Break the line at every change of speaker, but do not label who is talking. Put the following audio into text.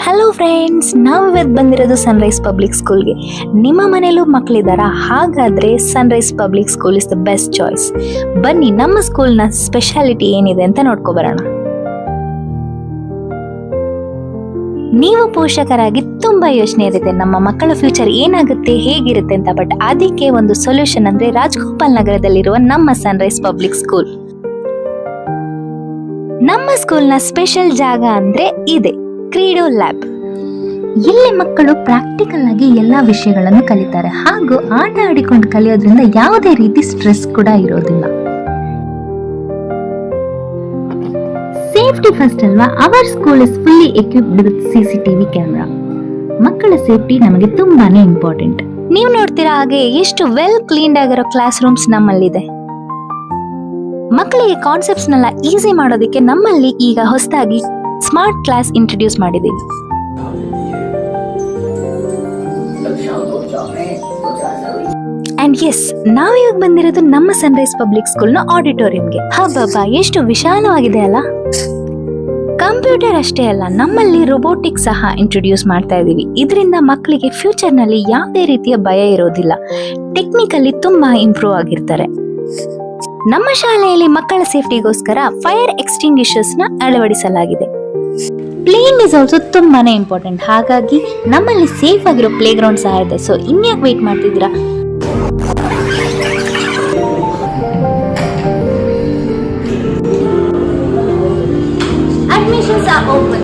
Hello friends, ನಾವು ಇವತ್ತು ಬಂದಿರೋದು ಸನ್ರೈಸ್ ಪಬ್ಲಿಕ್ ಸ್ಕೂಲ್ಗೆ. ನಿಮ್ಮ ಮನೆಯಲ್ಲೂ ಮಕ್ಕಳಿದ್ದಾರಾ? ಹಾಗಾದ್ರೆ Sunrise public school is the best choice. ಬನ್ನಿ ನಮ್ಮ ಸ್ಕೂಲ್ನ ಸ್ಪೆಷಾಲಿಟಿ ಏನಿದೆ ಅಂತ ನೋಡ್ಕೊಬರೋಣ. ನೀವು ಪೋಷಕರಾಗಿ ತುಂಬಾ ಯೋಚನೆ ಇರುತ್ತೆ, ನಮ್ಮ ಮಕ್ಕಳ ಫ್ಯೂಚರ್ ಏನಾಗುತ್ತೆ, ಹೇಗಿರುತ್ತೆ ಅಂತ. ಬಟ್ ಅದಕ್ಕೆ ಒಂದು ಸೊಲ್ಯೂಷನ್ ಅಂದ್ರೆ ರಾಜಗೋಪಾಲ್ ನಗರದಲ್ಲಿರುವ ನಮ್ಮ ಸನ್ರೈಸ್ ಪಬ್ಲಿಕ್ ಸ್ಕೂಲ್. ನಮ್ಮ ಸ್ಕೂಲ್ನ ಸ್ಪೆಷಲ್ ಜಾಗ ಅಂದ್ರೆ ಇದೆ ಕ್ರೀಡೋ ಲ್ಯಾಬ್. ಇಲ್ಲಿ ಮಕ್ಕಳು ಪ್ರಾಕ್ಟಿಕಲ್ ಆಗಿ ಎಲ್ಲಾ ವಿಷಯಗಳನ್ನು ಕಲಿತಾರೆ ಹಾಗೂ ಆಟ ಆಡಿಕೊಂಡು ಕಲಿಯೋದ್ರಿಂದ ಯಾವುದೇ ರೀತಿ ಸ್ಟ್ರೆಸ್ ಕೂಡ ಇರೋದಿಲ್ಲ. ಸೇಫ್ಟಿ ಫಸ್ಟ್ ಅಲ್ವಾ? Our school is fully equipped with CCTV camera. ಮಕ್ಕಳ ಸೇಫ್ಟಿ ನಮಗೆ ತುಂಬಾನೇ ಇಂಪಾರ್ಟೆಂಟ್. ನೀವು ನೋಡ್ತೀರಾ ಹಾಗೆ ಎಷ್ಟು ವೆಲ್ ಕ್ಲೀನ್ಡ್ ಆಗಿರೋ ಕ್ಲಾಸ್ ರೂಮ್ಸ್ ನಮ್ಮಲ್ಲಿದೆ. ಮಕ್ಕಳಿಗೆ ಕಾನ್ಸೆಪ್ಟ್ಸ್ ನೆಲ್ಲ ಈಸಿ ಮಾಡೋದಕ್ಕೆ ನಮ್ಮಲ್ಲಿ ಈಗ ಹೊಸದಾಗಿ ಸ್ಮಾರ್ಟ್ ಕ್ಲಾಸ್ ಇಂಟ್ರೊಡ್ಯೂಸ್ ಮಾಡಿದ್ದೀವಿ. ಅಂಡ್ ಎಸ್, ನಾವಿವಾಗ ಬಂದಿರೋದು ನಮ್ಮ ಸನ್ರೈಸ್ ಪಬ್ಲಿಕ್ ಸ್ಕೂಲ್ನ ಆಡಿಟೋರಿಯಂಗೆ. ಹಬ್ಬಬ್ಬ, ಎಷ್ಟು ವಿಶಾಲವಾಗಿದೆ ಅಲ್ಲ. ಕಂಪ್ಯೂಟರ್ ಅಷ್ಟೇ ಅಲ್ಲ, ನಮ್ಮಲ್ಲಿ ರೋಬೋಟಿಕ್ಸ್ ಸಹ ಇಂಟ್ರೊಡ್ಯೂಸ್ ಮಾಡ್ತಾ ಇದೀವಿ. ಇದರಿಂದ ಮಕ್ಕಳಿಗೆ ಫ್ಯೂಚರ್ ನಲ್ಲಿ ಯಾವುದೇ ರೀತಿಯ ಭಯ ಇರೋದಿಲ್ಲ. ಟೆಕ್ನಿಕಲಿ ತುಂಬಾ ಇಂಪ್ರೂವ್ ಆಗಿರ್ತಾರೆ. ನಮ್ಮ ಶಾಲೆಯಲ್ಲಿ ಮಕ್ಕಳ ಸೇಫ್ಟಿಗೋಸ್ಕರ ಫೈರ್ ಎಕ್ಸ್ಟಿಂಗ್ವಿಷರ್ಸ್ ನ ಅಳವಡಿಸಲಾಗಿದೆ. ಪ್ಲೇಯಿಂಗ್ ಇಸ್ ಆಲ್ಸೋ ತುಂಬಾನೇ ಇಂಪಾರ್ಟೆಂಟ್. ಹಾಗಾಗಿ ನಮ್ಮಲ್ಲಿ ಸೇಫ್ ಆಗಿರೋ ಪ್ಲೇ ಗ್ರೌಂಡ್ ಸಹ ಇದೆ. ಸೊ ಇನ್ಯಾಕೆ ವೇಟ್ ಮಾಡ್ತಿದ್ದೀರಾ? Admissions R open.